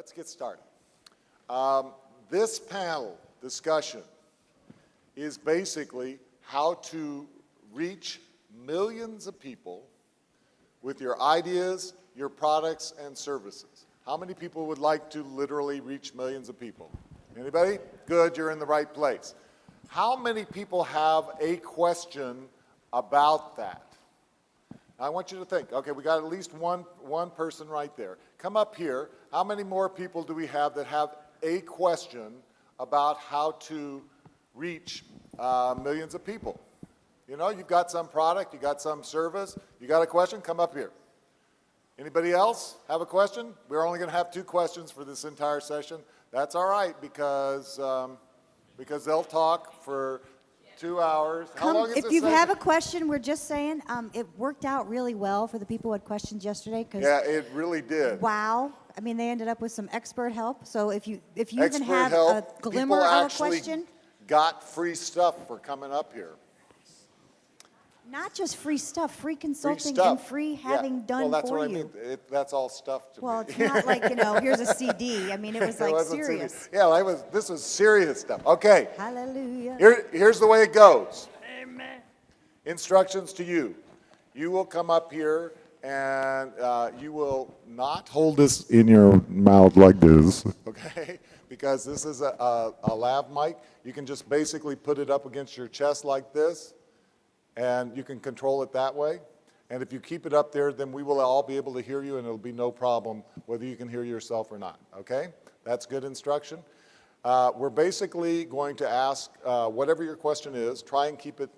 Let's get started. This panel discussion is basically how to reach millions of people with your ideas, your products, and services. How many people would like to literally reach millions of people? Anybody? Good, you're in the right place. How many people have a question about that? I want you to think. Okay, we got at least one person right there. Come up here. How many more people do we have that have a question about how to reach millions of people? You know, you've got some product, you got some service, you got a question, come up here. Anybody else have a question? We're only going to have 2 questions for this entire session. That's all right because they'll talk for 2 hours. How long is if this you session? have a question, we're just saying it worked out really well for the people who had questions yesterday. Yeah, it really did. Wow. I mean, they ended up with some expert help. So if you even Expert have help. a glimmer People of a actually question. got free stuff for coming up here. Not just free stuff, free consulting stuff. and free having done well, that's for what you. I mean. That's all stuff to Well, me. it's not like, here's a CD. I mean, it was like wasn't serious. serious. Yeah, this was serious stuff. Okay. Hallelujah. Here's the way it goes. Amen. Instructions to you. You will come up here and you will not hold this in your mouth like this, okay? Because this is a lav mic. You can just basically put it up against your chest like this, and you can control it that way. And if you keep it up there, then we will all be able to hear you, and it'll be no problem whether you can hear yourself or not, okay? That's good instruction. We're basically going to ask whatever your question is, try and keep it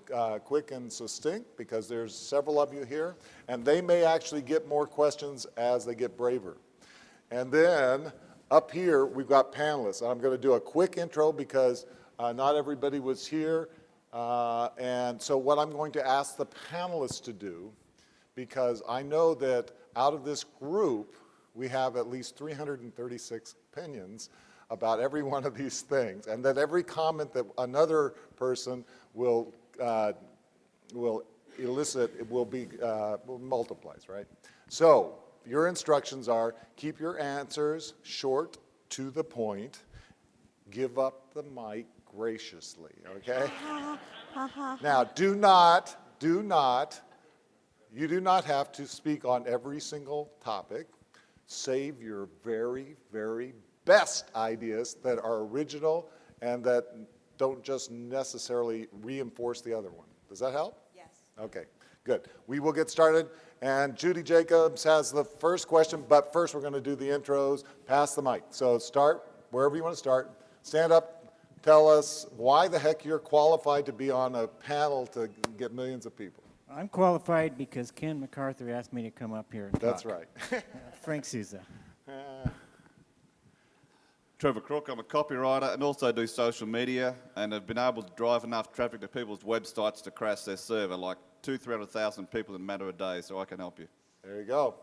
quick and succinct because there's several of you here, and they may actually get more questions as they get braver. And then up here, we've got panelists. I'm going to do a quick intro because not everybody was here. And so what I'm going to ask the panelists to do, because I know that out of this group, we have at least 336 opinions about every one of these things, and that every comment that another person will elicit, it will be multiplies, right? So your instructions are keep your answers short, to the point, give up the mic graciously, okay? Now, you do not have to speak on every single topic. Save your very, very best ideas that are original and that don't just necessarily reinforce the other one. Does that help? Yes. Okay, good. We will get started, and Judy Jacobs has the first question, but first we're going to do the intros. Pass the mic. So start wherever you want to start. Stand up. Tell us why the heck you're qualified to be on a panel to get millions of people. I'm qualified because Ken McArthur asked me to come up here and That's talk. right. Frank Sousa. Trevor Crook, I'm a copywriter and also do social media, and have been able to drive enough traffic to people's websites to crash their server, like 200,000-300,000 people in a matter of days, so I can help you. There you go.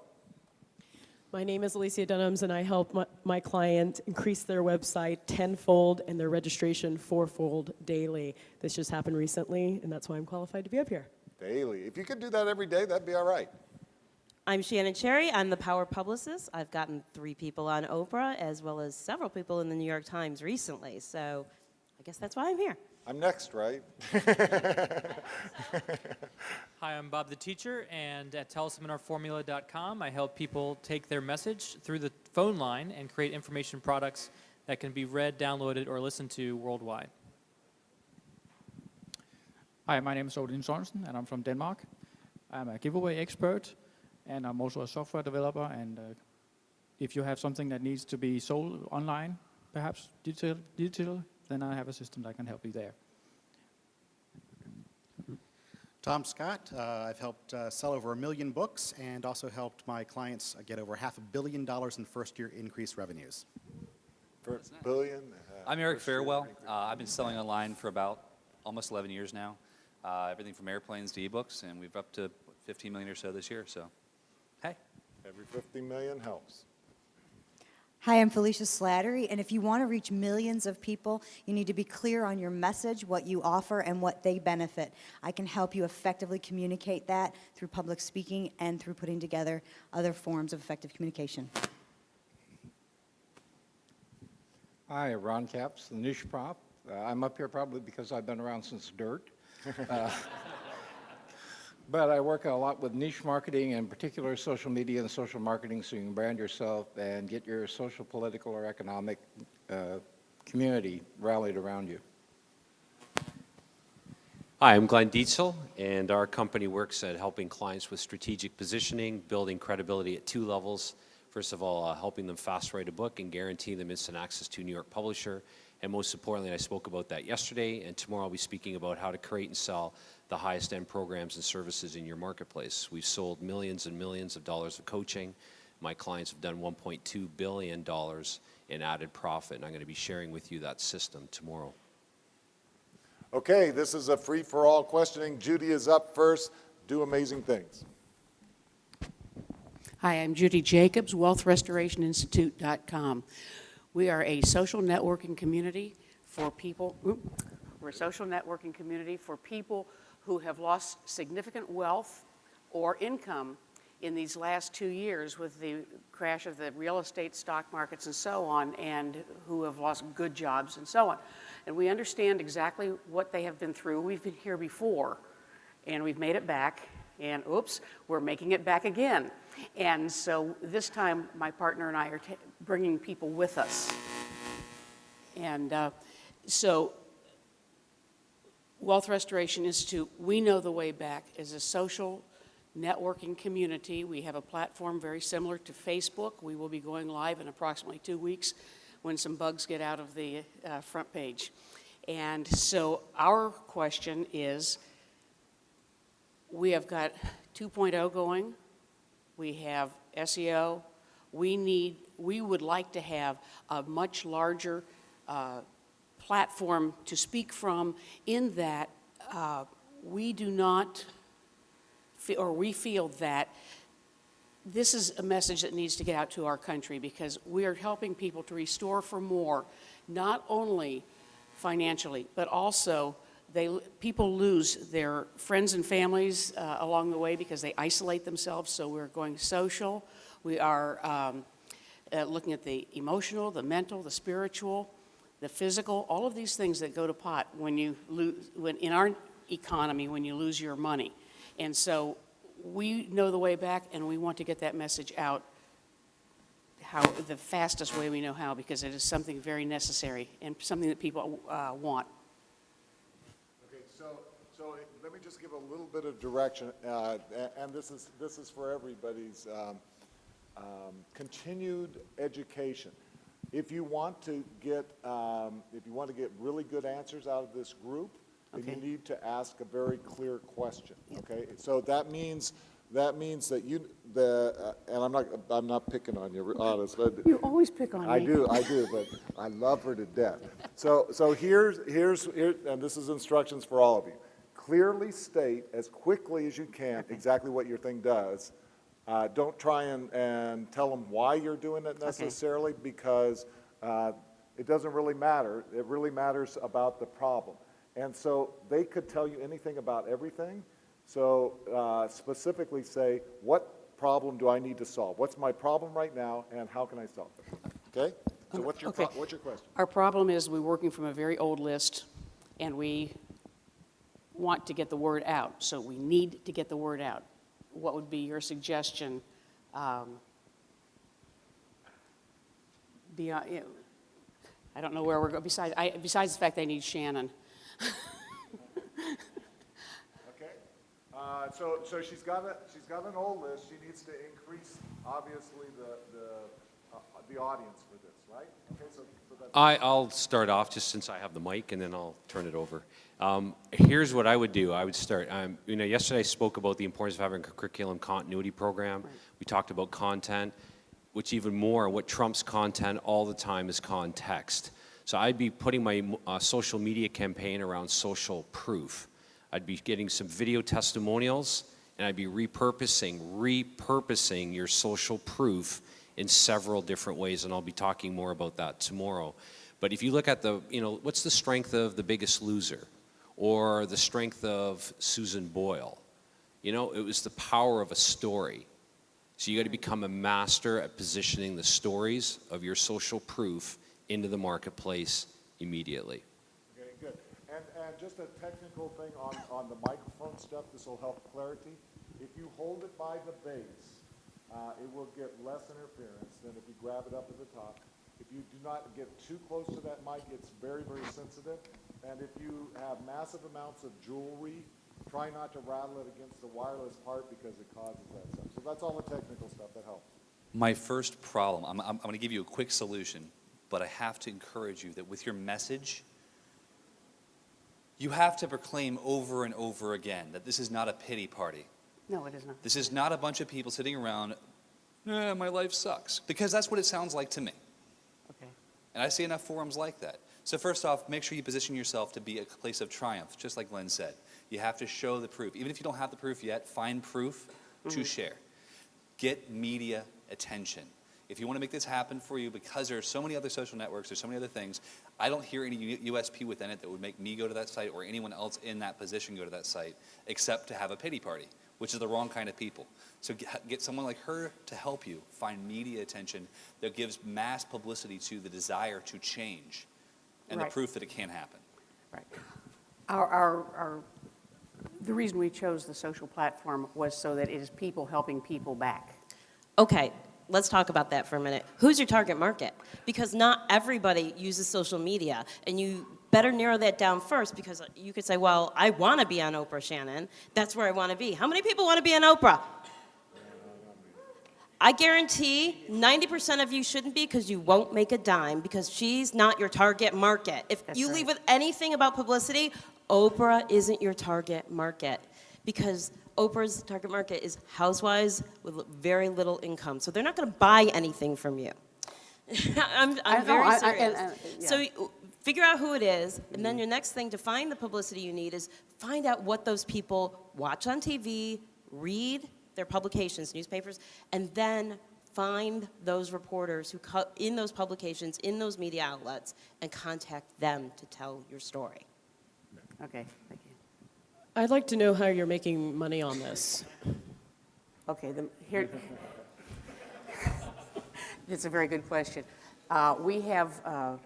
My name is Alicia Dunhams, and I help my client increase their website tenfold and their registration fourfold daily. This just happened recently, and that's why I'm qualified to be up here. Daily. If you could do that every day, that'd be all right. I'm Shannon Cherry. I'm the power publicist. I've gotten 3 people on Oprah, as well as several people in the New York Times recently. So I guess that's why I'm here. I'm next, right? Hi, I'm Bob the Teacher, and at teleseminarformula.com, I help people take their message through the phone line and create information products that can be read, downloaded, or listened to worldwide. Hi, my name is Odin Sorensen, and I'm from Denmark. I'm a giveaway expert, and I'm also a software developer. And if you have something that needs to be sold online, perhaps digital, then I have a system that can help you there. Tom Scott. I've helped sell over 1 million books and also helped my clients get over $500 million in first-year increased revenues. First billion. I'm Eric Fairwell. I've been selling online for about almost 11 years now. Everything from airplanes to ebooks, and we've up to 15 million or so this year. So, hey. Every 50 million helps. Hi, I'm Felicia Slattery, and if you want to reach millions of people, you need to be clear on your message, what you offer, and what they benefit. I can help you effectively communicate that through public speaking and through putting together other forms of effective communication. Hi, Ron Capps, the Niche Prop. I'm up here probably because I've been around since dirt. But I work a lot with niche marketing, in particular social media and social marketing, so you can brand yourself and get your social, political, or economic community rallied around you. Hi, I'm Glenn Dietzel, and our company works at helping clients with strategic positioning, building credibility at 2 levels. First of all, helping them fast write a book and guarantee them instant access to a New York publisher. And most importantly, I spoke about that yesterday, and tomorrow I'll be speaking about how to create and sell the highest end programs and services in your marketplace. We've sold millions and millions of dollars of coaching. My clients have done $1.2 billion in added profit, and I'm going to be sharing with you that system tomorrow. Okay, this is a free-for-all questioning. Judy is up first. Do amazing things. Hi, I'm Judy Jacobs, WealthRestorationInstitute.com. We are a social networking community for people. We're a social networking community for people who have lost significant wealth or income in these last 2 years with the crash of the real estate stock markets and so on, and who have lost good jobs and so on. And we understand exactly what they have been through. We've been here before, and we've made it back, and oops, we're making it back again. And so this time, my partner and I are bringing people with us. And so Wealth Restoration Institute, we know the way back as a social networking community. We have a platform very similar to Facebook. We will be going live in approximately 2 weeks when some bugs get out of the front page. And so our question is, we have got 2.0 going. We have SEO. We would like to have a much larger platform to speak from, in that we do not, we feel that this is a message that needs to get out to our country, because we are helping people to restore for more, not only financially, but also people lose their friends and families along the way because they isolate themselves, so we're going social. We are looking at the emotional, the mental, the spiritual, the physical, all of these things that go to pot when you in our economy, when you lose your money. And so we know the way back, and we want to get that message out the fastest way we know how, because it is something very necessary and something that people want. Okay, so let me just give a little bit of direction, and this is for everybody's continued education. If you want to get really good answers out of this group, then you need to ask a very clear question. Okay, so that means that and I'm not picking on you, honest. You always pick on me. I do, but I love her to death. So here's and this is instructions for all of you. Clearly state as quickly as you can exactly what your thing does. Don't try and tell them why you're doing it necessarily, because it doesn't really matter. It really matters about the problem. And so they could tell you anything about everything. So specifically say, what problem do I need to solve? What's my problem right now, and how can I solve it? Okay? So what's your question? Our problem is we're working from a very old list, and we want to get the word out. So we need to get the word out. What would be your suggestion? Beyond, I don't know where we're going. Besides the fact they need Shannon. Okay. So she's got an old list. She needs to increase, obviously, the audience for this, right? Okay. So that's I'll start off just since I have the mic, and then I'll turn it over. Here's what I would do. I would start. Yesterday I spoke about the importance of having a curriculum continuity program. Right. We talked about content, which even more, what trumps content all the time is context. So I'd be putting my social media campaign around social proof. I'd be getting some video testimonials, and I'd be repurposing your social proof in several different ways, and I'll be talking more about that tomorrow. But if you look at what's the strength of The Biggest Loser, or the strength of Susan Boyle? It was the power of a story. So you got to become a master at positioning the stories of your social proof into the marketplace immediately. Okay, good. And just a technical thing on the microphone stuff, this will help clarity. If you hold it by the base, it will get less interference than if you grab it up at the top. If you do not get too close to that mic, it's very, very sensitive. And if you have massive amounts of jewelry, try not to rattle it against the wireless part because it causes that stuff. So that's all the technical stuff that helps. My first problem, I'm going to give you a quick solution, but I have to encourage you that with your message, you have to proclaim over and over again that this is not a pity party. No, it is not. This is not a bunch of people sitting around, my life sucks. Because that's what it sounds like to me. Okay. And I see enough forums like that. So first off, make sure you position yourself to be a place of triumph, just like Glenn said. You have to show the proof. Even if you don't have the proof yet, find proof to share. Get media attention. If you want to make this happen for you, because there are so many other social networks, there's so many other things, I don't hear any USP within it that would make me go to that site or anyone else in that position go to that site, except to have a pity party, which is the wrong kind of people. So get someone like her to help you find media attention that gives mass publicity to the desire to change and Right. the proof that it can happen. Right. The reason we chose the social platform was so that it is people helping people back. Okay, let's talk about that for a minute. Who's your target market? Because not everybody uses social media, and you better narrow that down first, because you could say, well, I want to be on Oprah, Shannon. That's where I want to be. How many people want to be on Oprah? I guarantee 90% of you shouldn't be, because you won't make a dime, because she's not your target market. If That's you right. leave with anything about publicity, Oprah isn't your target market, because Oprah's target market is housewives with very little income. So they're not going to buy anything from you. I'm very serious. So figure out who it is, and then your next thing to find the publicity you need is find out what those people watch on TV, read their publications, newspapers, and then find those reporters who in those publications, in those media outlets, and contact them to tell your story. Okay, thank you. I'd like to know how you're making money on this. Okay, here. It's a very good question. We have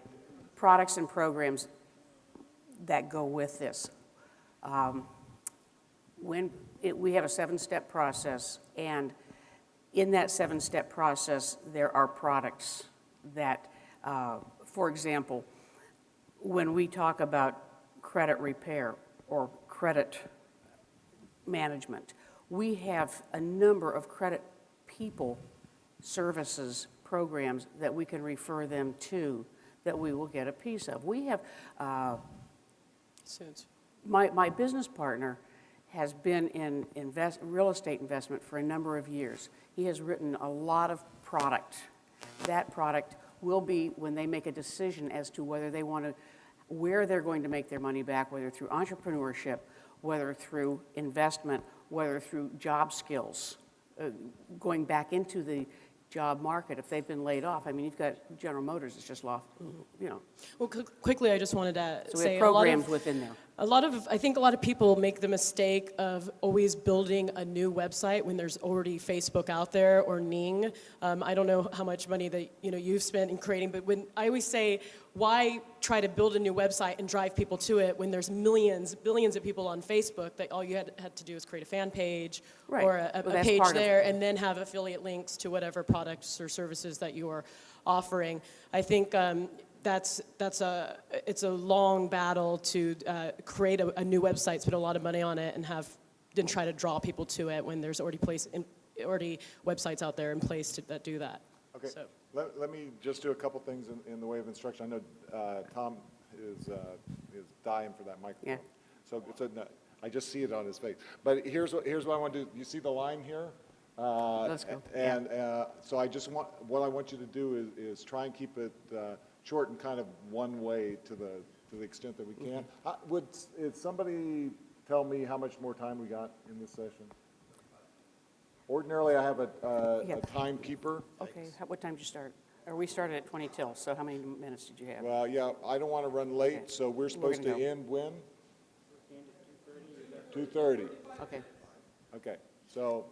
products and programs that go with this. We have a 7-step process, and in that 7-step process, there are products that, for example, when we talk about credit repair or credit management, we have a number of credit people services programs that we can refer them to that we will get a piece of. We have, my business partner has been in real estate investment for a number of years. He has written a lot of product. That product will be when they make a decision as to whether they want to, where they're going to make their money back, whether through entrepreneurship, whether through investment, whether through job skills, going back into the job market if they've been laid off. I mean, you've got General Motors that's just lost, you know. Well, quickly, I just wanted to So we say have programs within there. I think a lot of people make the mistake of always building a new website when there's already Facebook out there or Ning. I don't know how much money that you've spent in creating, but when I always say, why try to build a new website and drive people to it when there's billions of people on Facebook that all you had to do is create a fan page or a page there and then have affiliate links to whatever products or services that you are offering. I think it's a long battle to create a new website, spend a lot of money on it, and then try to draw people to it when there's already websites out there in place that do that. Okay. So. Let me just do a couple things in the way of instruction. I know Tom is dying for that microphone. Yeah. So no, I just see it on his face. But here's what I want to do. You see the line here? Let's go. And so what I want you to do is try and keep it short and kind of one way to the extent that we can. Would somebody tell me how much more time we got in this session? Ordinarily, I have a timekeeper. Okay, what time did you start? Or we started at 20 till, so how many minutes did you have? Well, yeah, I don't want to run late, so we're supposed to end when? 2:30. Okay. Okay, so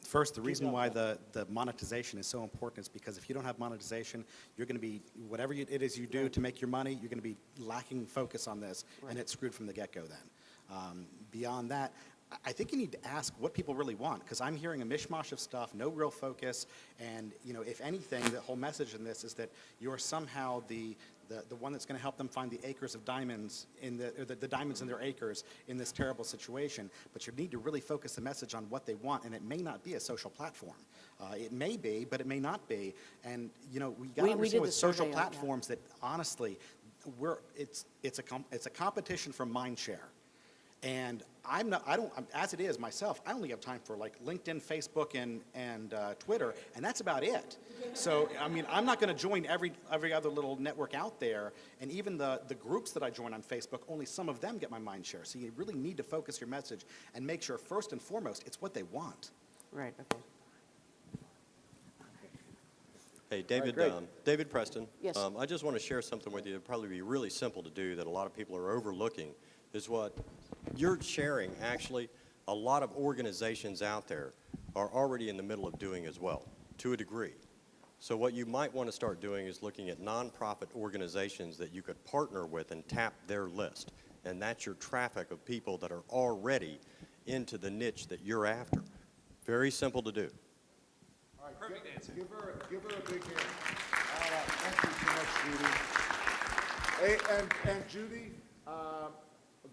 First, the reason why the monetization is so important is because if you don't have monetization, you're going to be, whatever it is you do to make your money, you're going to be lacking focus on this, and it's screwed from the get-go then. Beyond that, I think you need to ask what people really want, because I'm hearing a mishmash of stuff, no real focus, and if anything, the whole message in this is that you're somehow the one that's going to help them find the acres of diamonds or the diamonds in their acres in this terrible situation. But you need to really focus the message on what they want, and it may not be a social platform. It may be, but it may not be. And we got to understand with social platforms that honestly, it's a competition for mind share. And as it is myself, I only have time for like LinkedIn, Facebook, and Twitter, and that's about it. So, I mean, I'm not going to join every other little network out there, and even the groups that I join on Facebook, only some of them get my mind share. So you really need to focus your message and make sure, first and foremost, it's what they want. Right, okay. Hey, David Preston. Yes. I just want to share something with you that would probably be really simple to do that a lot of people are overlooking, is what you're sharing. Actually, a lot of organizations out there are already in the middle of doing as well, to a degree. So what you might want to start doing is looking at nonprofit organizations that you could partner with and tap their list. And that's your traffic of people that are already into the niche that you're after. Very simple to do. All right, perfect answer. Give her a big hand. All right, thank you so much, Judy. Hey, and Judy,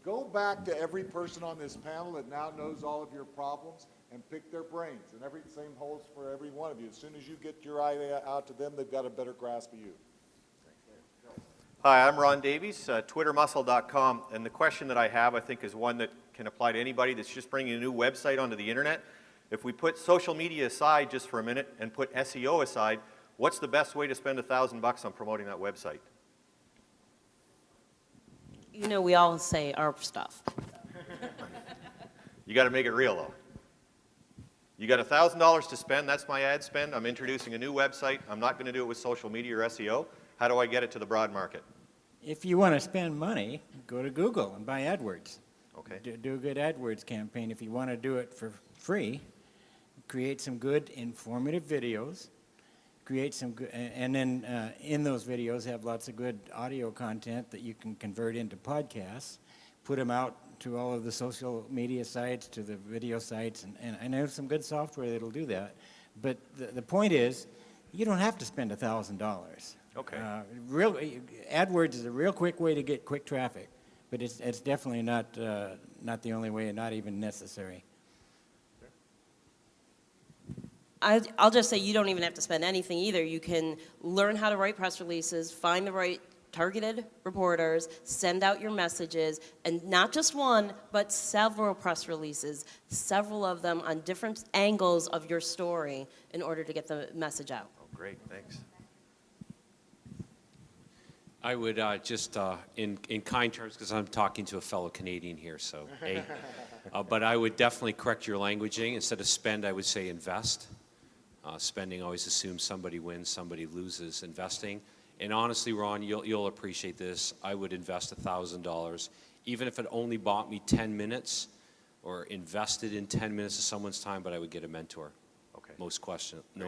go back to every person on this panel that now knows all of your problems and pick their brains. And same holds for every one of you. As soon as you get your idea out to them, they've got a better grasp of you. Hi, I'm Ron Davies, twittermuscle.com, and the question that I have, I think, is one that can apply to anybody that's just bringing a new website onto the internet. If we put social media aside just for a minute and put SEO aside, what's the best way to spend $1,000 on promoting that website? We all say our stuff. You got to make it real, though. You got $1,000 to spend, that's my ad spend. I'm introducing a new website. I'm not going to do it with social media or SEO. How do I get it to the broad market? If you want to spend money, go to Google and buy AdWords. Okay. Do a good AdWords campaign. If you want to do it for free, create some good informative videos, create some good, and then in those videos have lots of good audio content that you can convert into podcasts, put them out to all of the social media sites, to the video sites, and there's some good software that'll do that. But the point is, you don't have to spend $1,000. Okay. AdWords is a real quick way to get quick traffic, but it's definitely not the only way, and not even necessary. I'll just say you don't even have to spend anything either. You can learn how to write press releases, find the right targeted reporters, send out your messages, and not just one, but several press releases, several of them on different angles of your story in order to get the message out. Oh, great, thanks. I would just, in kind terms, because I'm talking to a fellow Canadian here, so but I would definitely correct your languaging. Instead of spend, I would say invest. Spending always assumes somebody wins, somebody loses. Investing, and honestly, Ron, you'll appreciate this. I would invest $1,000, even if it only bought me 10 minutes, or invested in 10 minutes of someone's time. But I would get a mentor. Okay. No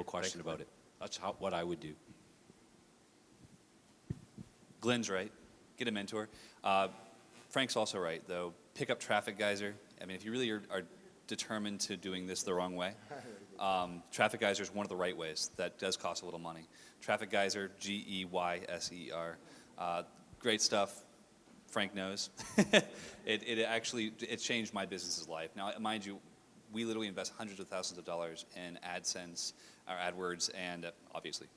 question about it. That's what I would do. Glenn's right. Get a mentor. Frank's also right, though. Pick up Traffic Geyser. I mean, if you really are determined to doing this the wrong way, Traffic Geyser is one of the right ways. That does cost a little money. Traffic Geyser, Geyser. Great stuff. Frank knows. It changed my business's life. Now, mind you, we literally invest hundreds of thousands of dollars in AdSense, or AdWords, and obviously,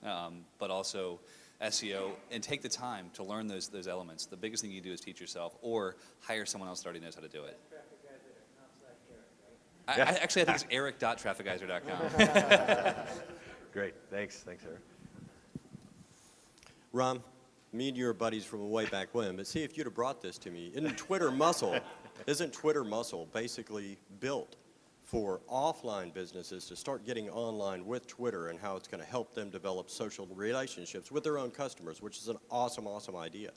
but also SEO, and take the time to learn those elements. The biggest thing you do is teach yourself, or hire someone else that already knows how to do it. I think it's eric.trafficgeyser.com. Great, thanks, Eric. Ron, me and you are buddies from way back when, but see if you'd have brought this to me. Isn't Twitter Muscle basically built for offline businesses to start getting online with Twitter, and how it's going to help them develop social relationships with their own customers, which is an awesome, awesome idea.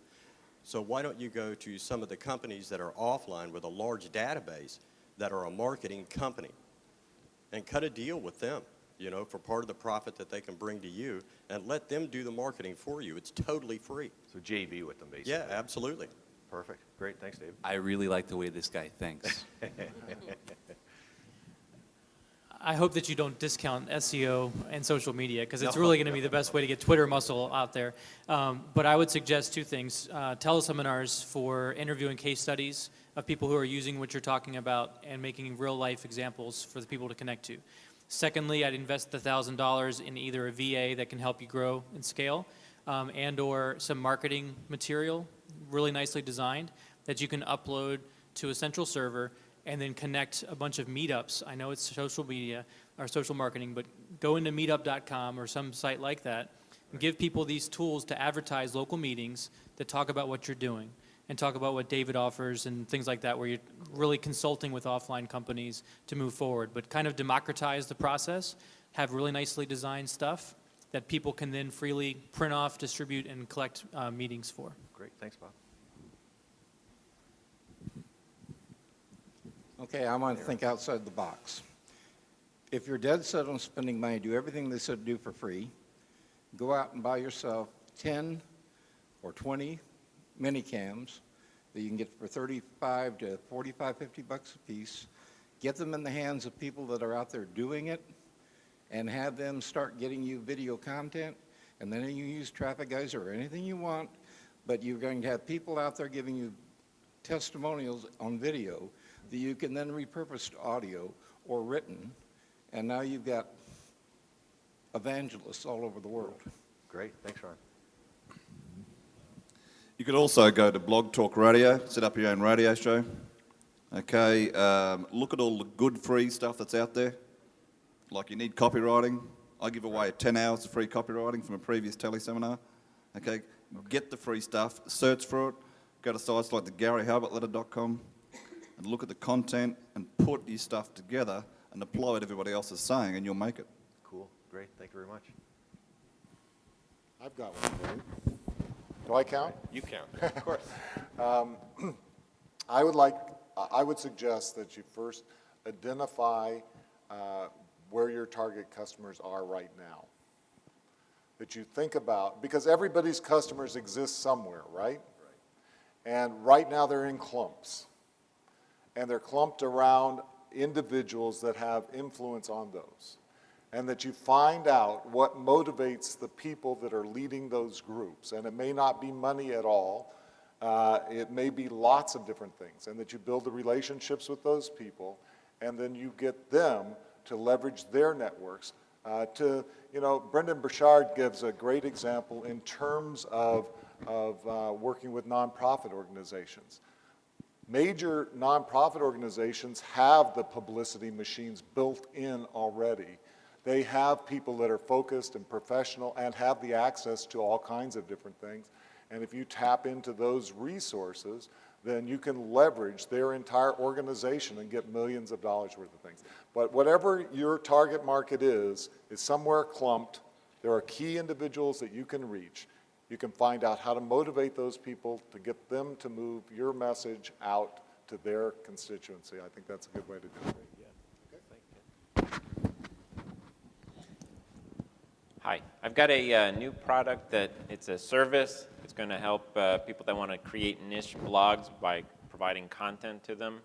So why don't you go to some of the companies that are offline with a large database that are a marketing company, and cut a deal with them, you know, for part of the profit that they can bring to you, and let them do the marketing for you. It's totally free. So JV with them, basically. Yeah, absolutely. Perfect. Great. Thanks, Dave. I really like the way this guy thinks. I hope that you don't discount SEO and social media because it's really going to be the best way to get Twitter muscle out there. But I would suggest two things. Teleseminars for interviewing case studies of people who are using what you're talking about and making real life examples for the people to connect to. Secondly, I'd invest the $1,000 in either a VA that can help you grow and scale and or some marketing material really nicely designed that you can upload to a central server and then connect a bunch of meetups. I know it's social media or social marketing, but go into meetup.com or some site like that and give people these tools to advertise local meetings that talk about what you're doing and talk about what David offers and things like that, where you're really consulting with offline companies to move forward. But kind of democratize the process, have really nicely designed stuff that people can then freely print off, distribute, and collect meetings for. Great. Thanks, Bob. Okay, I want to think outside the box. If you're dead set on spending money, do everything they said do for free. Go out and buy yourself 10 or 20 mini cams that you can get for 35 to 45, 50 bucks a piece. Get them in the hands of people that are out there doing it and have them start getting you video content. And then you use Traffic Guys or anything you want, but you're going to have people out there giving you testimonials on video that you can then repurpose to audio or written, and now you've got evangelists all over the world. Great. Thanks, Ron. You could also go to Blog Talk Radio, set up your own radio show. Okay, look at all the good free stuff that's out there. Like you need copywriting. I give away 10 hours of free copywriting from a previous teleseminar. Okay, get the free stuff, search for it, go to sites like the GaryHalbertLetter.com and look at the content and put your stuff together and apply what everybody else is saying and you'll make it. Cool. Great. Thank you very much. I've got one for you. Do I count? You count. Of course. I would suggest that you first identify where your target customers are right now. That you think about, because everybody's customers exist somewhere, right? And right now they're in clumps. And they're clumped around individuals that have influence on those. And that you find out what motivates the people that are leading those groups. And it may not be money at all. It may be lots of different things. And that you build the relationships with those people, and then you get them to leverage their networks. Brendan Burchard gives a great example in terms of working with nonprofit organizations. Major nonprofit organizations have the publicity machines built in already. They have people that are focused and professional and have the access to all kinds of different things. And if you tap into those resources, then you can leverage their entire organization and get millions of dollars worth of things. But whatever your target market is somewhere clumped. There are key individuals that you can reach. You can find out how to motivate those people to get them to move your message out to their constituency. I think that's a good way to do it. Hi, I've got a new product that it's a service. It's going to help people that want to create niche blogs by providing content to them,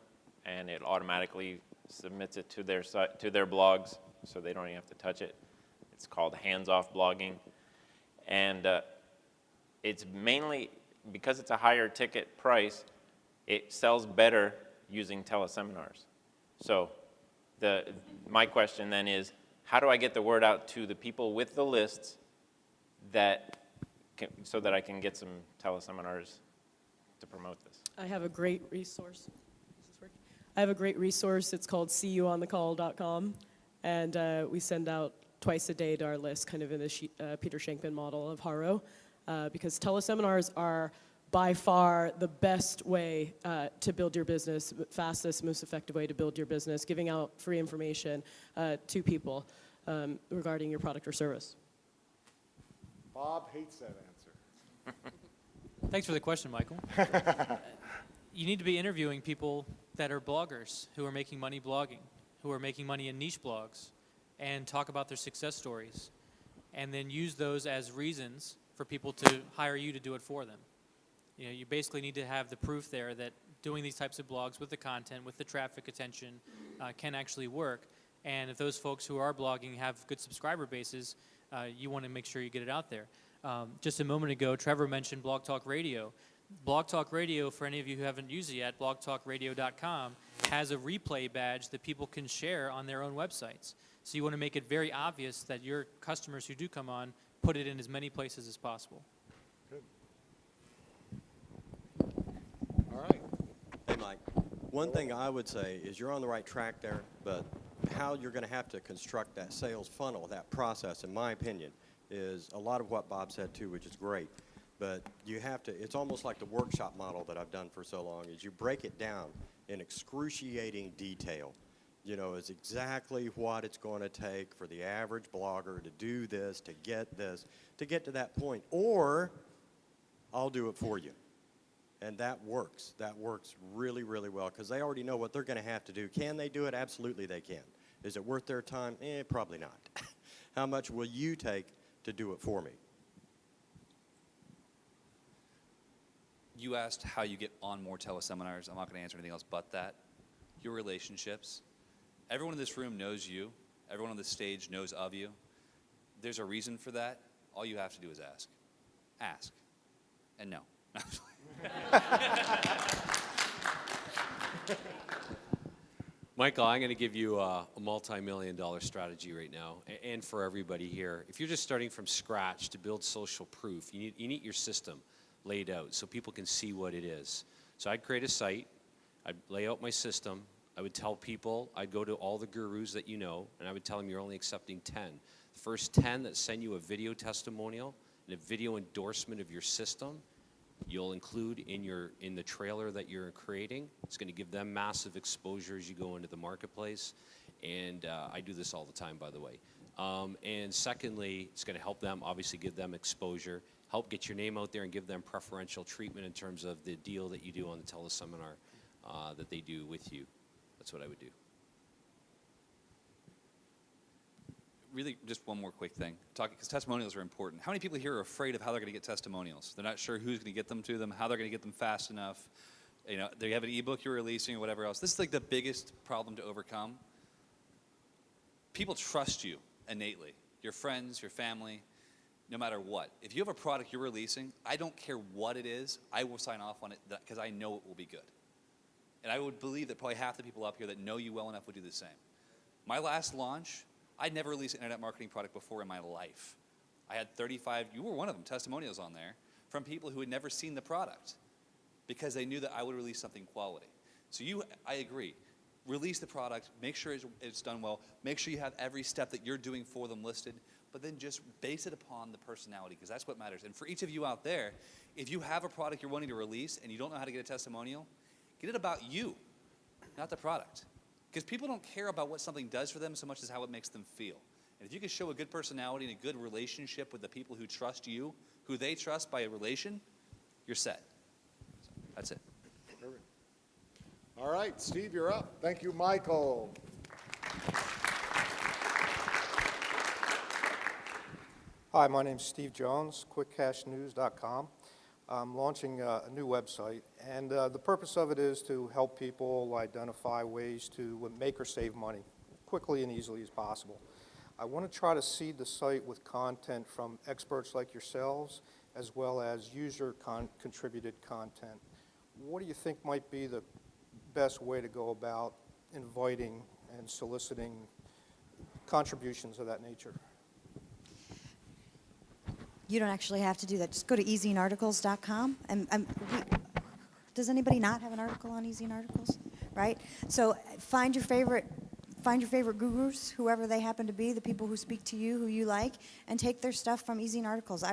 and it automatically submits it to their site, to their blogs, so they don't even have to touch it. It's called hands-off blogging, and it's mainly because it's a higher ticket price. It sells better using teleseminars. So my question then is, how do I get the word out to the people with the lists so that I can get some teleseminars to promote this? I have a great resource. Is this working? I have a great resource. It's called seeyouonthecall.com, and we send out twice a day to our list, kind of in the Peter Shankman model of Haro, because teleseminars are by far the best way to build your business, fastest, most effective way to build your business, giving out free information to people regarding your product or service. Bob hates that answer. Thanks for the question, Michael. You need to be interviewing people that are bloggers who are making money blogging, who are making money in niche blogs and talk about their success stories, and then use those as reasons for people to hire you to do it for them. You know, you basically need to have the proof there that doing these types of blogs with the content, with the traffic attention, can actually work. And if those folks who are blogging have good subscriber bases, you want to make sure you get it out there. Just a moment ago, Trevor mentioned Blog Talk Radio. Blog Talk Radio, for any of you who haven't used it yet, blogtalkradio.com, has a replay badge that people can share on their own websites. So you want to make it very obvious that your customers who do come on put it in as many places as possible. Good. All right. Hey, Mike. One thing I would say is you're on the right track there, but how you're going to have to construct that sales funnel, that process, in my opinion, is a lot of what Bob said too, which is great. But you have to, it's almost like the workshop model that I've done for so long, is you break it down in excruciating detail. You know, is exactly what it's going to take for the average blogger to do this, to get to that point. Or I'll do it for you. And that works. That works really, really well because they already know what they're going to have to do. Can they do it? Absolutely they can. Is it worth their time? Probably not. How much will you take to do it for me? You asked how you get on more teleseminars. I'm not going to answer anything else but that. Your relationships. Everyone in this room knows you. Everyone on this stage knows of you. There's a reason for that. All you have to do is ask. Ask. And no. Michael, I'm going to give you a multi-million-dollar strategy right now, and for everybody here. If you're just starting from scratch to build social proof, you need your system laid out so people can see what it is. So I'd create a site, I'd lay out my system, I would tell people, I'd go to all the gurus that you know, and I would tell them you're only accepting 10. The first 10 that send you a video testimonial and a video endorsement of your system, you'll include in the trailer that you're creating. It's going to give them massive exposure as you go into the marketplace. And I do this all the time, by the way. And secondly, it's going to help them, obviously give them exposure, help get your name out there and give them preferential treatment in terms of the deal that you do on the teleseminar that they do with you. That's what I would do. Really, just one more quick thing. Because testimonials are important. How many people here are afraid of how they're going to get testimonials? They're not sure who's going to get them to them, how they're going to get them fast enough. You know, they have an ebook you're releasing or whatever else. This is like the biggest problem to overcome. People trust you innately. Your friends, your family, no matter what. If you have a product you're releasing, I don't care what it is, I will sign off on it because I know it will be good. And I would believe that probably half the people up here that know you well enough would do the same. My last launch, I'd never released an internet marketing product before in my life. I had 35, you were one of them, testimonials on there from people who had never seen the product because they knew that I would release something quality. So I agree. Release the product, make sure it's done well, make sure you have every step that you're doing for them listed, but then just base it upon the personality because that's what matters. And for each of you out there, if you have a product you're wanting to release and you don't know how to get a testimonial, get it about you, not the product. Because people don't care about what something does for them so much as how it makes them feel. And if you can show a good personality and a good relationship with the people who trust you, who they trust by a relation, you're set. So that's it. Perfect. All right, Steve, you're up. Thank you, Michael. Hi, my name's Steve Jones, QuickCashNews.com. I'm launching a new website, and the purpose of it is to help people identify ways to make or save money quickly and easily as possible. I want to try to seed the site with content from experts like yourselves, as well as user-contributed content. What do you think might be the best way to go about inviting and soliciting contributions of that nature? You don't actually have to do that. Just go to easyinarticles.com. Does anybody not have an article on Easy in Articles? Right? So find your favorite gurus, whoever they happen to be, the people who speak to you, who you like, and take their stuff from Easy in Articles.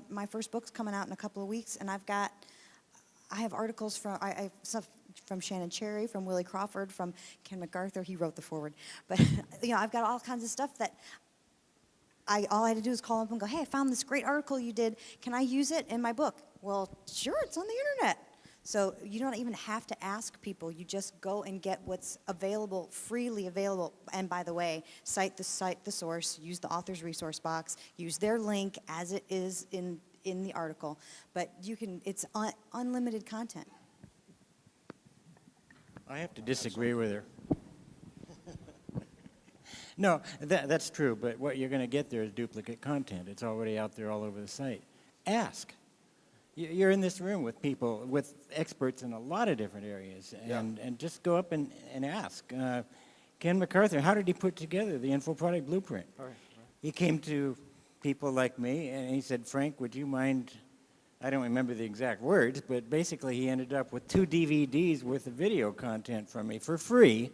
My first book's coming out in a couple of weeks, and I have articles from stuff from Shannon Cherry, from Willie Crawford, from Ken McArthur. He wrote the foreword. But I've got all kinds of stuff that all I had to do is call up and go, hey, I found this great article you did. Can I use it in my book? Well, sure, it's on the internet. So you don't even have to ask people. You just go and get what's available, freely available. And by the way, cite the source, use the author's resource box, use their link as it is in the article. But you can, it's unlimited content. I have to disagree with her. No, that's true, but what you're going to get there is duplicate content. It's already out there all over the site. Ask. You're in this room with people, with experts in a lot of different areas, and just go up and ask. Ken McArthur, how did he put together the info product blueprint? He came to people like me, and he said, Frank, would you mind, I don't remember the exact words, but basically he ended up with 2 DVDs worth of video content from me for free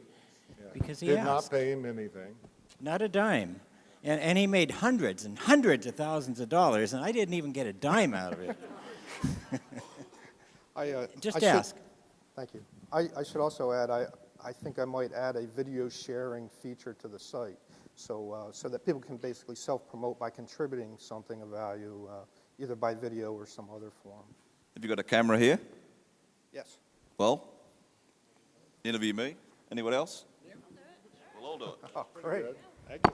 because he Did asked. not pay him anything. Not a dime. And he made hundreds and hundreds of thousands of dollars, and I didn't even get a dime out of it. Just ask. Thank you. I should also add, I think I might add a video sharing feature to the site so that people can basically self-promote by contributing something of value, either by video or some other form. Have you got a camera here? Yes. Well, interview me. Anyone else? We'll all do it. Oh, great. Thank you.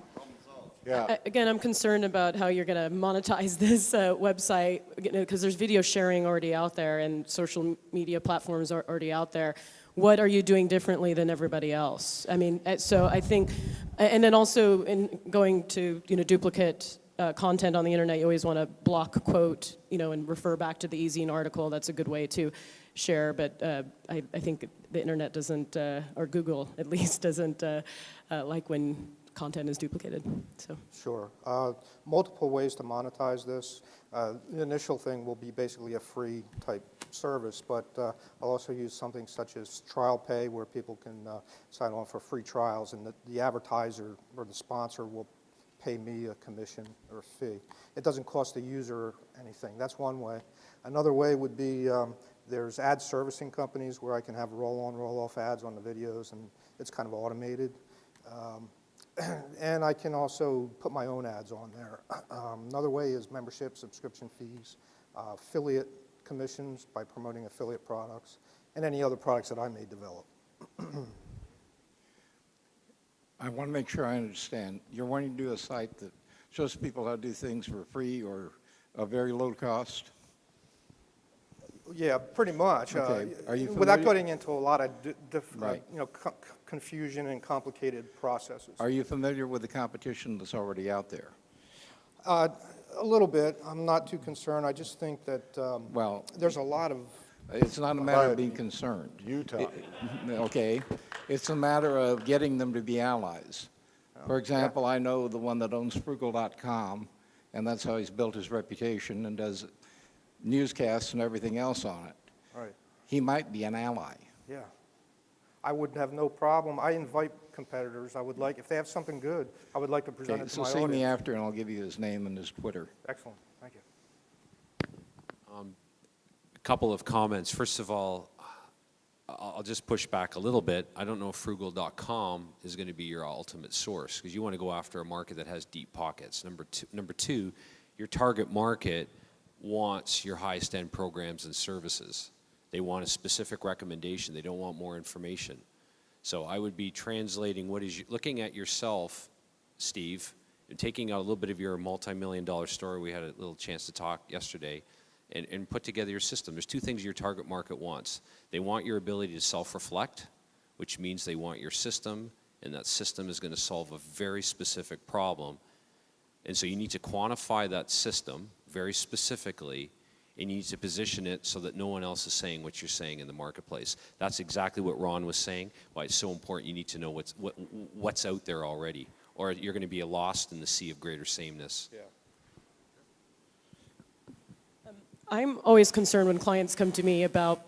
Yeah. Again, I'm concerned about how you're going to monetize this website, because there's video sharing already out there and social media platforms are already out there. What are you doing differently than everybody else? I mean, so I think, and then also in going to, duplicate content on the internet, you always want to block quote, and refer back to the e-zine article. That's a good way to share, but I think the internet doesn't, or Google at least, doesn't like when content is duplicated. So Sure. Multiple ways to monetize this. The initial thing will be basically a free type service, but I'll also use something such as trial pay where people can sign on for free trials, and the advertiser or the sponsor will pay me a commission or a fee. It doesn't cost the user anything. That's one way. Another way would be there's ad servicing companies where I can have roll-on, roll-off ads on the videos, and it's kind of automated. And I can also put my own ads on there. Another way is membership, subscription fees, affiliate commissions by promoting affiliate products, and any other products that I may develop. I want to make sure I understand. You're wanting to do a site that shows people how to do things for free or a very low cost? Yeah, pretty much. Okay. Are you without familiar- getting into a lot of Right. confusion and complicated processes. Are you familiar with the competition that's already out there? A little bit. I'm not too concerned. I just think that Well, there's a lot of. it's not a matter of being concerned. Utah. Okay. It's a matter of getting them to be allies. For example, I know the one that owns Frugal.com, and that's how he's built his reputation and does newscasts and everything else on it. Right. He might be an ally. Yeah. I would have no problem. I invite competitors. I would like, if they have something good, I would like to present Okay, it to so my see me audience. after, and I'll give you his name and his Twitter. Excellent. Thank you. A couple of comments. First of all, I'll just push back a little bit. I don't know if frugal.com is going to be your ultimate source, because you want to go after a market that has deep pockets. Number two, your target market wants your highest end programs and services. They want a specific recommendation. They don't want more information. So I would be translating looking at yourself, Steve, and taking out a little bit of your multi-million-dollar story. We had a little chance to talk yesterday, and put together your system. There's two things your target market wants. They want your ability to self-reflect, which means they want your system, and that system is going to solve a very specific problem. And so you need to quantify that system very specifically, and you need to position it so that no one else is saying what you're saying in the marketplace. That's exactly what Ron was saying, why it's so important you need to know what's out there already, or you're going to be lost in the sea of greater sameness. Yeah. I'm always concerned when clients come to me about,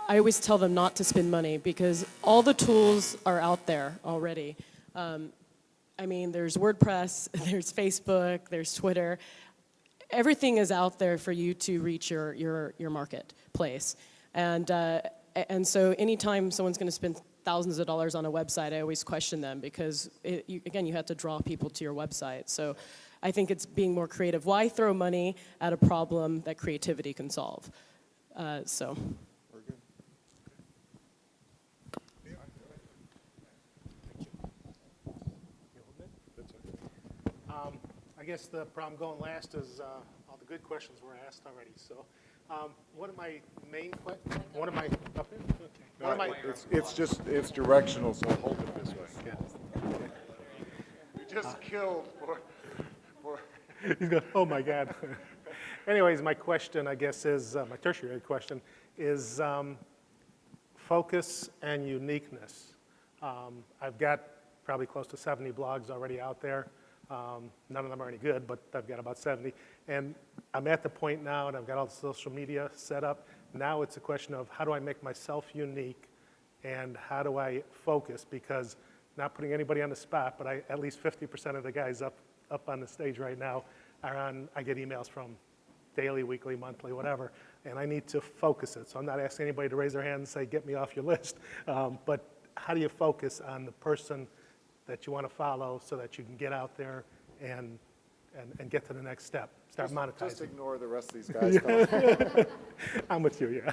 I always tell them not to spend money because all the tools are out there already. I mean, there's WordPress, there's Facebook, there's Twitter. Everything is out there for you to reach your marketplace. And so anytime someone's going to spend thousands of dollars on a website, I always question them because, again, you have to draw people to your website. So I think it's being more creative. Why throw money at a problem that creativity can solve? So. I guess the problem going last is all the good questions were asked already. So, what are my main questions? What am I up here? Okay. What am I? It's directional, so hold it this way. You just killed for He's going, oh my God. Anyways, my question, I guess, is my tertiary question is focus and uniqueness. I've got probably close to 70 blogs already out there. None of them are any good, but I've got about 70. And I'm at the point now, and I've got all the social media set up. Now it's a question of how do I make myself unique, and how do I focus? Because not putting anybody on the spot, but at least 50% of the guys up on the stage right now are on, I get emails from daily, weekly, monthly, whatever, and I need to focus it. So I'm not asking anybody to raise their hand and say, get me off your list. But how do you focus on the person that you want to follow so that you can get out there and get to the next step, start monetizing? Just ignore the rest of these guys. I'm with you, yeah.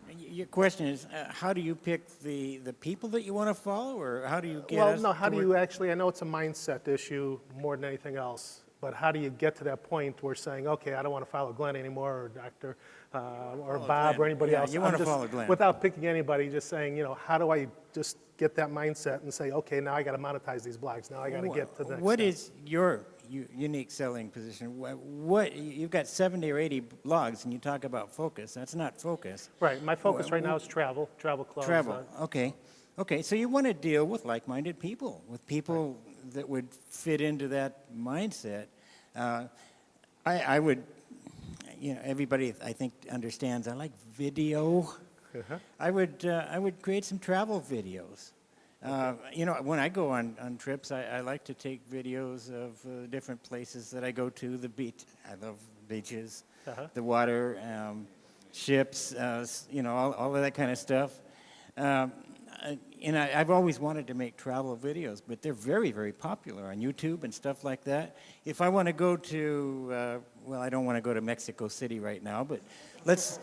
Your question is, how do you pick the people that you want to follow, or how do you get Well, us no, how to do you actually, I know it's a mindset issue more than anything else, but how do you get to that point where saying, okay, I don't want to follow Glenn anymore, or Dr. Or Bob, Glenn. or anybody Yeah, else? you want I'm to just- follow Glenn. Without picking anybody, just saying, how do I just get that mindset and say, okay, now I got to monetize these blogs. Now I got to get to the next What step. is your unique selling position? What you've got 70 or 80 blogs, and you talk about focus. That's not focus. Right, my focus right now is travel clubs. Travel. Okay. So you want to deal with like-minded people, with people that would fit into that mindset. I would, everybody I think understands. I like video. I would create some travel videos. When I go on trips, I like to take videos of different places that I go to. The beach, I love beaches, the water, ships, all of that kind of stuff. I've always wanted to make travel videos, but they're very, very popular on YouTube and stuff like that. If I want to go to, I don't want to go to Mexico City right now, but let's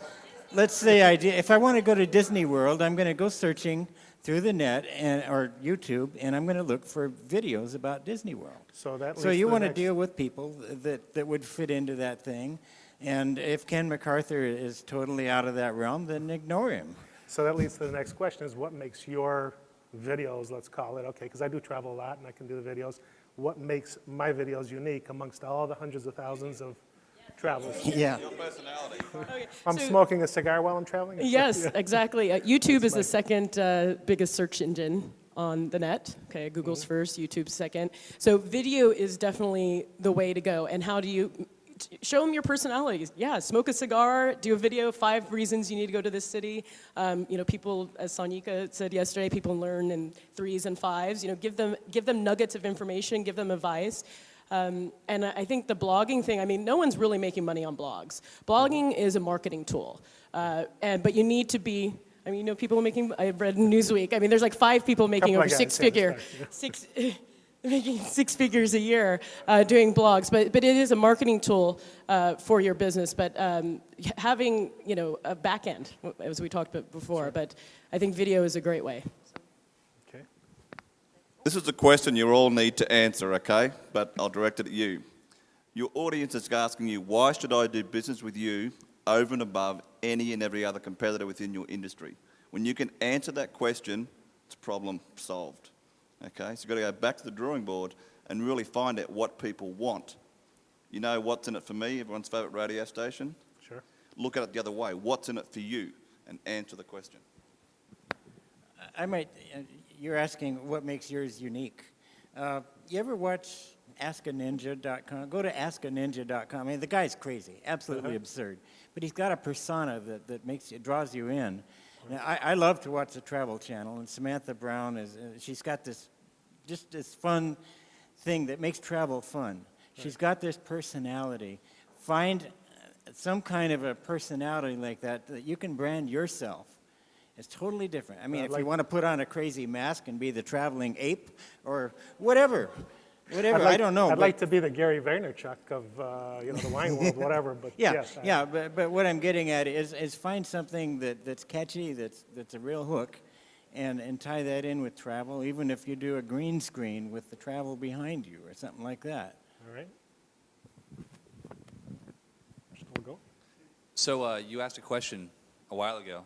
say if I want to go to Disney World, I'm going to go searching through the net or YouTube, and I'm going to look for videos about Disney World. So you want to deal with people that would fit into that thing, and if Ken McArthur is totally out of that realm, then ignore him. So that leads to the next question is what makes your videos, let's call it, okay, because I do travel a lot and I can do the videos. What makes my videos unique amongst all the hundreds of thousands of travelers? Yeah. Your personality. I'm smoking a cigar while I'm traveling? Yes, exactly. YouTube is the second biggest search engine on the net. Okay, Google's first, YouTube's second. So video is definitely the way to go. And how do you show them your personality? Yeah, smoke a cigar, do a video, 5 reasons you need to go to this city. People, as Sonika said yesterday, people learn in 3s and 5s. Give them nuggets of information, give them advice. And I think the blogging thing, no one's really making money on blogs. Blogging is a marketing tool. But you need to be, people making, I read Newsweek, there's like 5 people making over making 6 figures a year doing blogs. But it is a marketing tool for your business. But having, a back end, as we talked about before, Sure. but I think video is a great way. This is a question you all need to answer, okay? But I'll direct it at you. Your audience is asking you, why should I do business with you over and above any and every other competitor within your industry? When you can answer that question, it's problem solved, okay? So you've got to go back to the drawing board and really find out what people want. You know what's in it for me, everyone's favourite radio station? Sure. Look at it the other way. What's in it for you? And answer the question. You're asking what makes yours unique. You ever watch AskANinja.com? Go to AskANinja.com. The guy's crazy, absolutely absurd. But he's got a persona that draws you in. Now, I love to watch the Travel Channel, and Samantha Brown she's got this fun thing that makes travel fun. She's got this personality. Find some kind of a personality like that you can brand yourself. It's totally different. If you want to put on a crazy mask and be the traveling ape or whatever, I don't know. I'd like to be the Gary Vaynerchuk of the wine world, whatever. But but what I'm getting at is find something that's catchy, that's a real hook, and tie that in with travel. Even if you do a green screen with the travel behind you or something like that. All right. Still go? So you asked a question a while ago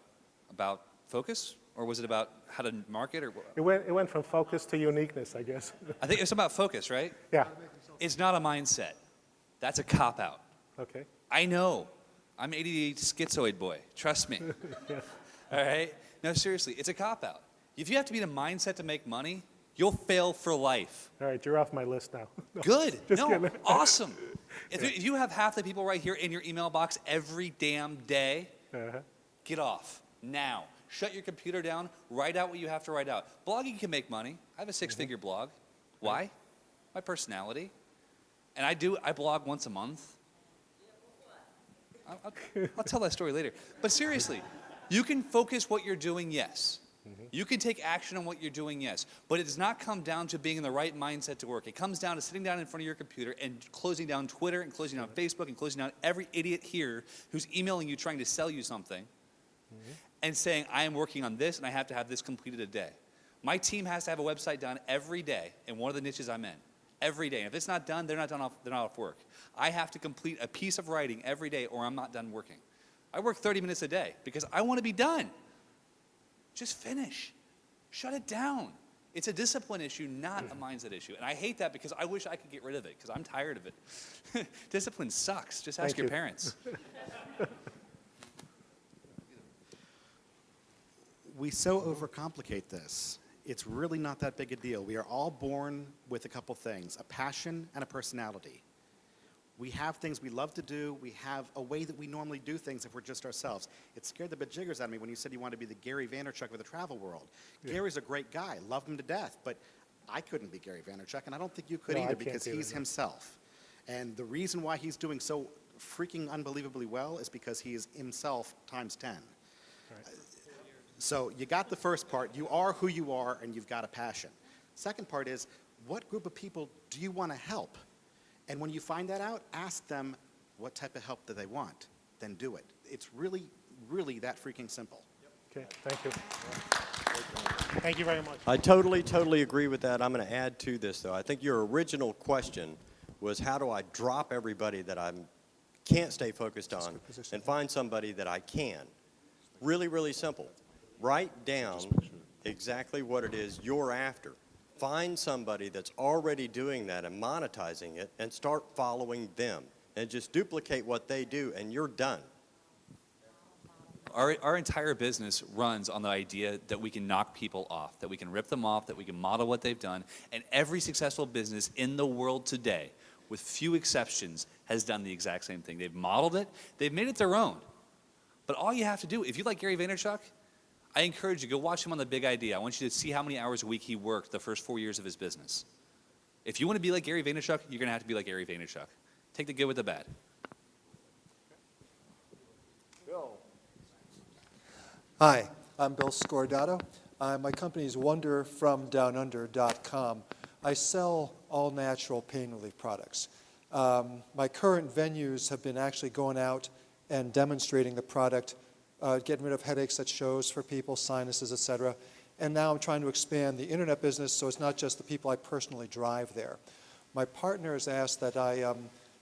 about focus, or was it about how to market? Or It went from focus to uniqueness, I guess. I think it's about focus, right? Yeah. It's not a mindset. That's a cop-out. Okay. I know. I'm ADD schizoid boy. Trust me. All right? No, seriously, it's a cop-out. If you have to be in a mindset to make money, you'll fail for life. All right, you're off my list now. No, Good. just No, kidding. awesome. If you have half the people right here in your email box every damn day, get off now. Shut your computer down. Write out what you have to write out. Blogging can make money. I have a six-figure blog. Why? My personality. And I blog once a month. I'll tell that story later. But seriously, you can focus what you're doing, yes. You can take action on what you're doing, yes. But it does not come down to being in the right mindset to work. It comes down to sitting down in front of your computer and closing down Twitter and closing down Facebook and closing down every idiot here who's emailing you trying to sell you something and saying, I am working on this and I have to have this completed a day. My team has to have a website done every day in one of the niches I'm in. Every day. And if it's not done, they're not off work. I have to complete a piece of writing every day or I'm not done working. I work 30 minutes a day because I want to be done. Just finish. Shut it down. It's a discipline issue, not a mindset issue. And I hate that because I wish I could get rid of it because I'm tired of it. Discipline sucks. Just ask your parents. We so overcomplicate this. It's really not that big a deal. We are all born with a couple things, a passion and a personality. We have things we love to do. We have a way that we normally do things if we're just ourselves. It scared the bejiggers out of me when you said you wanted to be the Gary Vaynerchuk of the travel world. Yeah. Gary's a great guy. Love him to death. But I couldn't be Gary Vaynerchuk, and I don't think you could either because he's himself. And the reason why he's doing so freaking unbelievably well is because he is himself times 10. Right. So you got the first part. You are who you are, and you've got a passion. Second part is, what group of people do you want to help? And when you find that out, ask them what type of help do they want. Then do it. It's really, really that freaking simple. Okay, thank you. Thank you very much. I totally agree with that. I'm going to add to this, though. I think your original question was, how do I drop everybody that I can't stay focused on and find somebody that I can? Really, really simple. Write down exactly what it is you're after. Find somebody that's already doing that and monetizing it and start following them. And just duplicate what they do and you're done. Our entire business runs on the idea that we can knock people off, that we can rip them off, that we can model what they've done. And every successful business in the world today, with few exceptions, has done the exact same thing. They've modeled it. They've made it their own. But all you have to do, if you like Gary Vaynerchuk, I encourage you, go watch him on The Big Idea. I want you to see how many hours a week he worked the first 4 years of his business. If you want to be like Gary Vaynerchuk, you're going to have to be like Gary Vaynerchuk. Take the good with the bad. Bill. Hi, I'm Bill Scordato. My company is wonderfromdownunder.com. I sell all natural pain relief products. My current venues have been actually going out and demonstrating the product, getting rid of headaches at shows for people, sinuses, etc. And now I'm trying to expand the internet business so it's not just the people I personally drive there. My partner has asked that I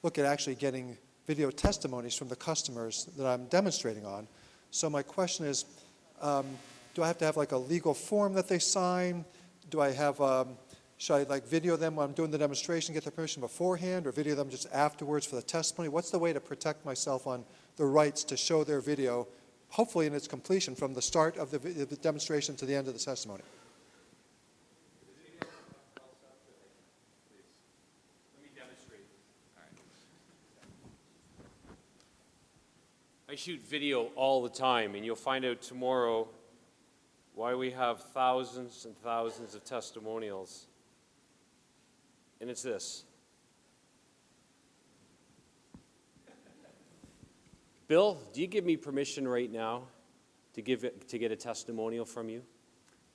look at actually getting video testimonies from the customers that I'm demonstrating on. So my question is, do I have to have like a legal form that they sign? Do I have, should I like video them when I'm doing the demonstration, get their permission beforehand, or video them just afterwards for the testimony? What's the way to protect myself on the rights to show their video, hopefully in its completion from the start of the demonstration to the end of the testimony? I shoot video all the time, and you'll find out tomorrow why we have thousands and thousands of testimonials. And it's this. Bill, do you give me permission right now to get a testimonial from you?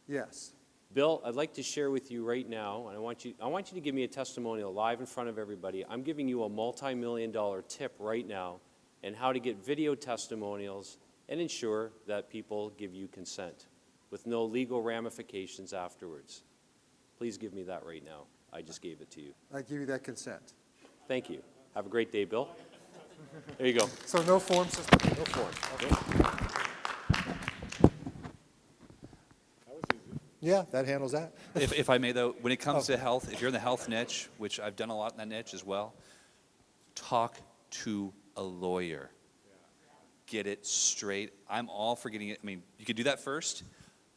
Yes. Bill, I'd like to share with you right now, and I want you to give me a testimonial live in front of everybody. I'm giving you a multi-million-dollar tip right now and how to get video testimonials and ensure that people give you consent with no legal ramifications afterwards. Please give me that right now. I just gave it to you. I give you that consent. Thank you. Have a great day, Bill. There you go. So no form system? No form. Okay. Yeah, that handles that. If I may, though, when it comes to health, if you're in the health niche, which I've done a lot in that niche as well, talk to a lawyer. Get it straight. I'm all for getting it. I mean, you could do that first.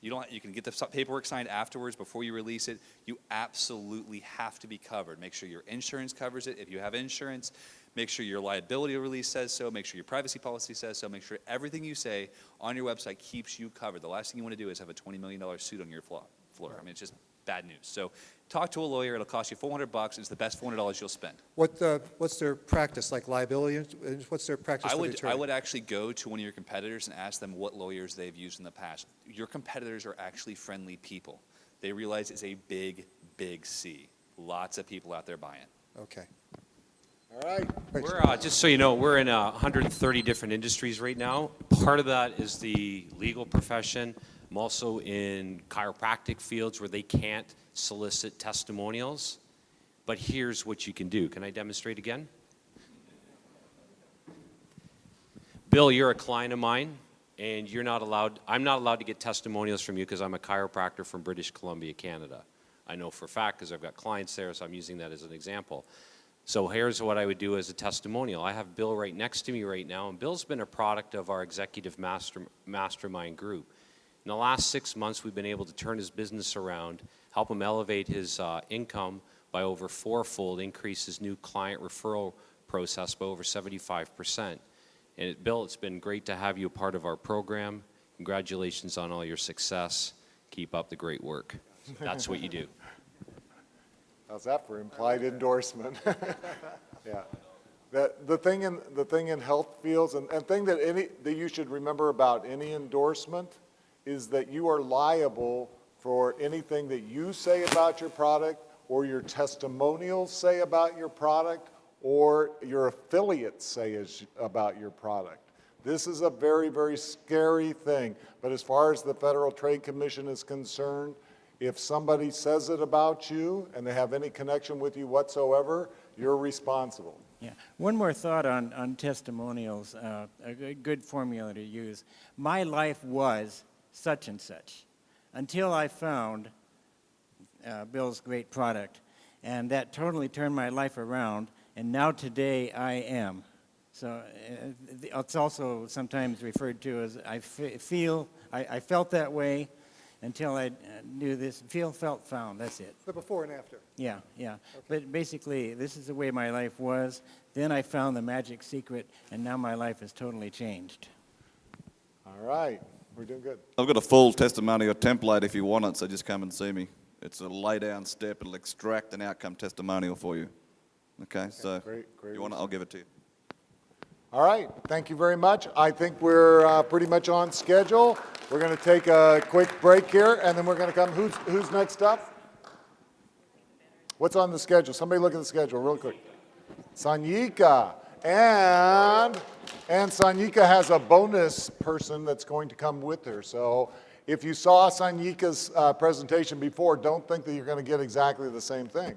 You can get the paperwork signed afterwards before you release it. You absolutely have to be covered. Make sure your insurance covers it. If you have insurance, make sure your liability release says so. Make sure your privacy policy says so. Make sure everything you say on your website keeps you covered. The last thing you want to do is have a $20 million suit on your floor. I mean, it's just bad news. So talk to a lawyer. It'll cost you $400. It's the best $400 you'll spend. What's their practice, like liability? What's their practice for the attorney? I would actually go to one of your competitors and ask them what lawyers they've used in the past. Your competitors are actually friendly people. They realize it's a big, big C. Lots of people out there buying. Okay. All right. We're, just so you know, we're in 130 different industries right now. Part of that is the legal profession. I'm also in chiropractic fields where they can't solicit testimonials. But here's what you can do. Can I demonstrate again? Bill, you're a client of mine, and I'm not allowed to get testimonials from you because I'm a chiropractor from British Columbia, Canada. I know for a fact because I've got clients there, so I'm using that as an example. So here's what I would do as a testimonial. I have Bill right next to me right now, and Bill's been a product of our executive mastermind group. In the last 6 months, we've been able to turn his business around, help him elevate his income by over fourfold, increase his new client referral process by over 75%. And Bill, it's been great to have you a part of our program. Congratulations on all your success. Keep up the great work. That's what you do. How's that for implied endorsement? Yeah. The thing in health fields, and thing that you should remember about any endorsement is that you are liable for anything that you say about your product or your testimonials say about your product or your affiliates say about your product. This is a very, very scary thing. But as far as the Federal Trade Commission is concerned, if somebody says it about you and they have any connection with you whatsoever, you're responsible. Yeah. One more thought on testimonials, a good formula to use. My life was such and such until I found Bill's great product. And that totally turned my life around. And now today I am. So it's also sometimes referred to as I felt that way until I knew this. Felt, found. That's it. The before and after. Yeah, yeah. Okay. But basically, this is the way my life was. Then I found the magic secret, and now my life has totally changed. All right. We're doing good. I've got a full testimonial template if you want it, so just come and see me. It's a lay-down step. It'll extract an outcome testimonial for you. Okay, so great, you want it, I'll give it to you. All right. Thank you very much. I think we're pretty much on schedule. We're going to take a quick break here, and then we're going to come. Who's next up? What's on the schedule? Somebody look at the schedule real quick. Sanyika. And Sanyika has a bonus person that's going to come with her. So if you saw Sanyika's presentation before, don't think that you're going to get exactly the same thing.